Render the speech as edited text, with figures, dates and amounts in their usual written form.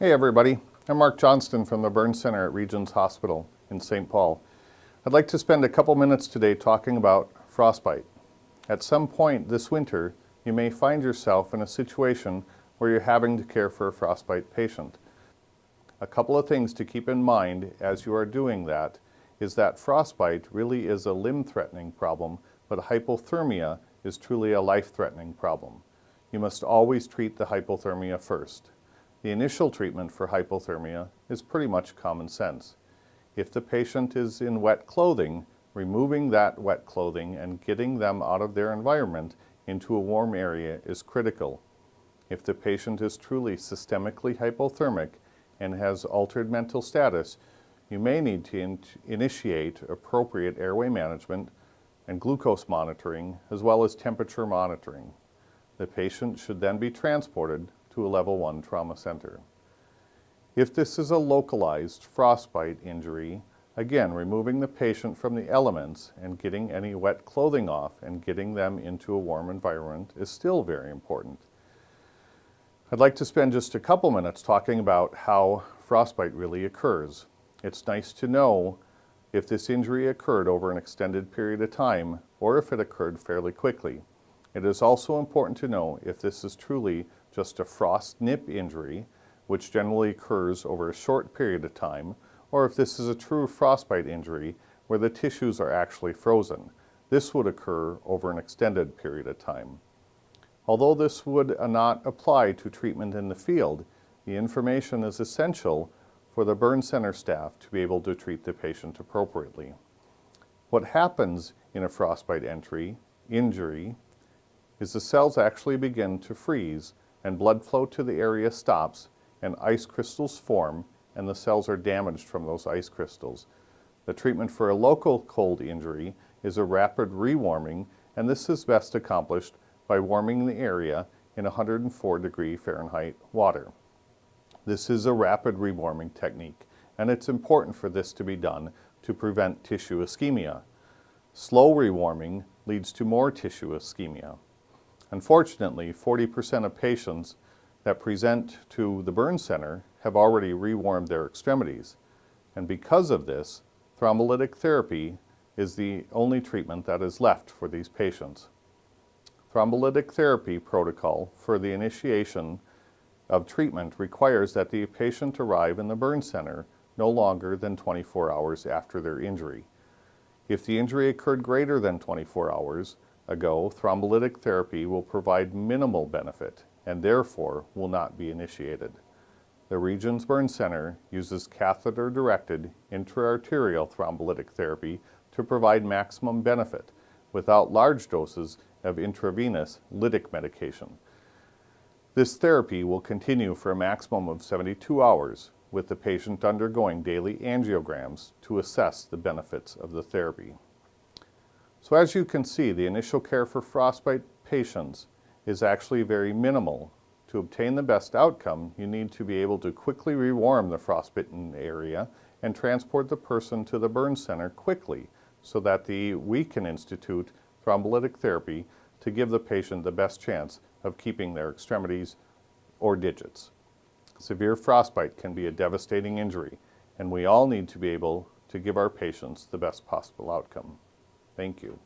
Hey everybody, I'm Mark Johnston from the Burn Center at Regions Hospital in St. Paul. I'd like to spend a couple minutes today talking about frostbite. At some point this winter, you may find yourself in a situation where you're having to care for a frostbite patient. A couple of things to keep in mind as you are doing that is that frostbite really is a limb-threatening problem, but hypothermia is truly a life-threatening problem. You must always treat the hypothermia first. The initial treatment for hypothermia is pretty much common sense. If the patient is in wet clothing, removing that wet clothing and getting them out of their environment into a warm area is critical. If the patient is truly systemically hypothermic and has altered mental status, you may need to initiate appropriate airway management and glucose monitoring, as well as temperature monitoring. The patient should then be transported to a level 1 trauma center. If this is a localized frostbite injury, again, removing the patient from the elements and getting any wet clothing off and getting them into a warm environment is still very important. I'd like to spend just a couple minutes talking about how frostbite really occurs. It's nice to know if this injury occurred over an extended period of time or if it occurred fairly quickly. It is also important to know if this is truly just a frost nip injury, which generally occurs over a short period of time, or if this is a true frostbite injury where the tissues are actually frozen. This would occur over an extended period of time. Although this would not apply to treatment in the field, the information is essential for the burn center staff to be able to treat the patient appropriately. What happens in a frostbite injury is the cells actually begin to freeze and blood flow to the area stops and ice crystals form and the cells are damaged from those ice crystals. The treatment for a local cold injury is a rapid rewarming, and this is best accomplished by warming the area in 104°F water. This is a rapid rewarming technique, and it's important for this to be done to prevent tissue ischemia. Slow rewarming leads to more tissue ischemia. Unfortunately, 40% of patients that present to the burn center have already rewarmed their extremities. And because of this, thrombolytic therapy is the only treatment that is left for these patients. Thrombolytic therapy protocol for the initiation of treatment requires that the patient arrive in the burn center no longer than 24 hours after their injury. If the injury occurred greater than 24 hours ago, thrombolytic therapy will provide minimal benefit and therefore will not be initiated. The Regions Burn Center uses catheter-directed intra-arterial thrombolytic therapy to provide maximum benefit without large doses of intravenous lytic medication. This therapy will continue for a maximum of 72 hours with the patient undergoing daily angiograms to assess the benefits of the therapy. So as you can see, the initial care for frostbite patients is actually very minimal. To obtain the best outcome, you need to be able to quickly rewarm the frostbitten area and transport the person to the burn center quickly so that we can institute thrombolytic therapy to give the patient the best chance of keeping their extremities or digits. Severe frostbite can be a devastating injury, and we all need to be able to give our patients the best possible outcome. Thank you.